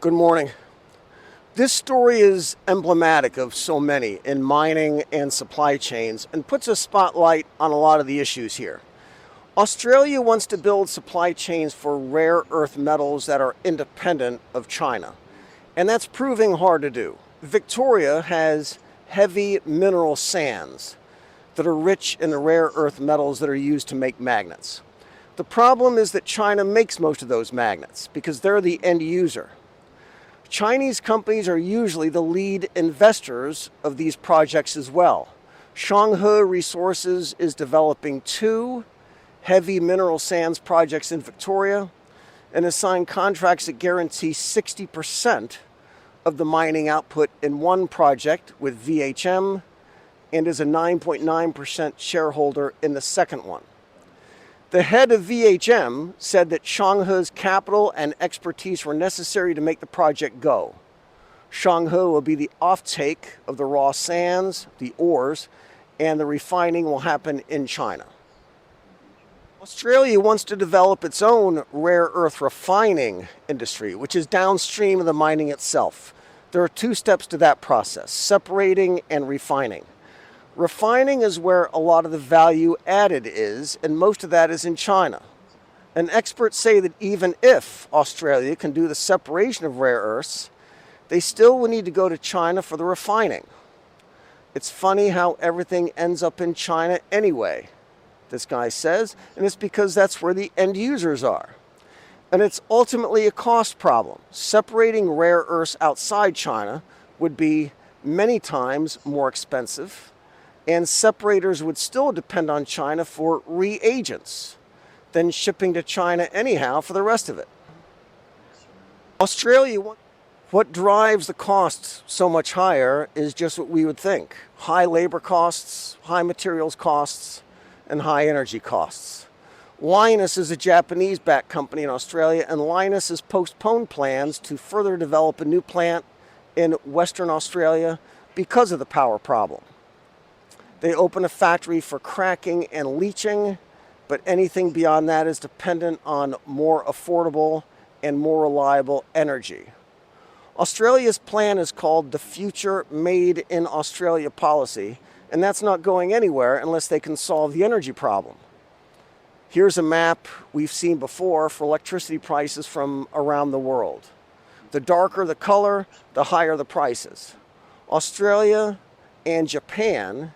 Good morning. This story is emblematic of so many in mining and supply chains and puts a spotlight on a lot of the issues here. Australia wants to build supply chains for rare earth metals that are independent of China, and that's proving hard to do. Victoria has heavy mineral sands that are rich in the rare earth metals that are used to make magnets. The problem is that China makes most of those magnets because they're the end user. Chinese companies are usually the lead investors of these projects as well. Shanghe Resources is developing 2 heavy mineral sands projects in Victoria and has signed contracts that guarantee 60% of the mining output in one project with VHM and is a 9.9% shareholder in the second one. The head of VHM said that Shanghe's capital and expertise were necessary to make the project go. Shanghe will be the offtake of the raw sands, the ores, and the refining will happen in China. Australia wants to develop its own rare earth refining industry, which is downstream of the mining itself. There are 2 steps to that process: separating and refining. Refining is where a lot of the value added is, and most of that is in China. And experts say that even if Australia can do the separation of rare earths, they still will need to go to China for the refining. It's funny how everything ends up in China anyway, this guy says, and it's because that's where the end users are. And it's ultimately a cost problem. Separating rare earths outside China would be many times more expensive, and separators would still depend on China for reagents, then shipping to China anyhow for the rest of it. Australia, what drives the costs so much higher is just what we would think: high labor costs, high materials costs, and high energy costs. Lynas is a Japanese-backed company in Australia, and Lynas has postponed plans to further develop a new plant in Western Australia because of the power problem. They open a factory for cracking and leaching, but anything beyond that is dependent on more affordable and more reliable energy. Australia's plan is called the Future Made in Australia policy, and that's not going anywhere unless they can solve the energy problem. Here's a map we've seen before for electricity prices from around the world. The darker the color, the higher the prices. Australia and Japan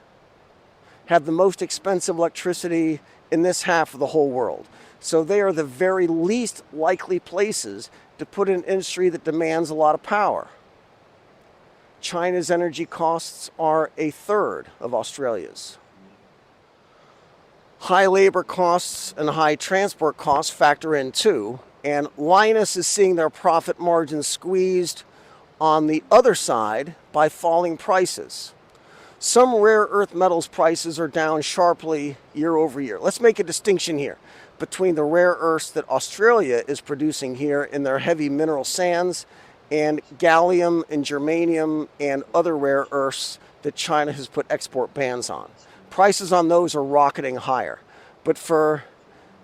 have the most expensive electricity in this half of the whole world. So they are the very least likely places to put an industry that demands a lot of power. China's energy costs are 1/3 of Australia's. High labor costs and high transport costs factor in too, and Lynas is seeing their profit margins squeezed on the other side by falling prices. Some rare earth metals prices are down sharply year over year. Let's make a distinction here between the rare earths that Australia is producing here in their heavy mineral sands and gallium and germanium and other rare earths that China has put export bans on. Prices on those are rocketing higher. But for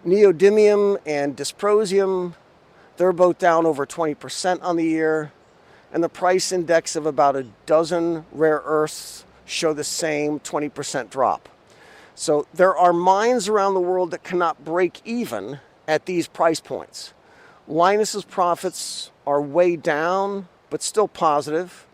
neodymium and dysprosium, they're both down over 20% on the year, and the price index of about a dozen rare earths show the same 20% drop. So there are mines around the world that cannot break even at these price points. Lynas's profits are way down, but still positive,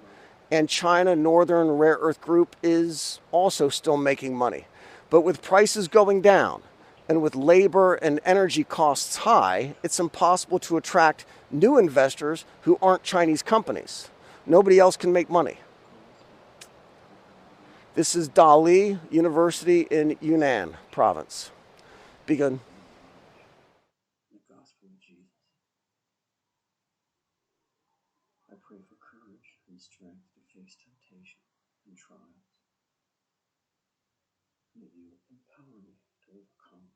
and China Northern Rare Earth Group is also still making money. But with prices going down and with labor and energy costs high, it's impossible to attract new investors who aren't Chinese companies. Nobody else can make money. This is Dali University in Yunnan province. Begin. The gospel of Jesus. I pray for courage and strength to face temptation and trials. May you empower me to overcome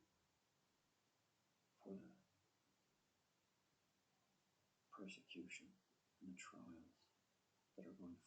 for the persecution and the trials that are going to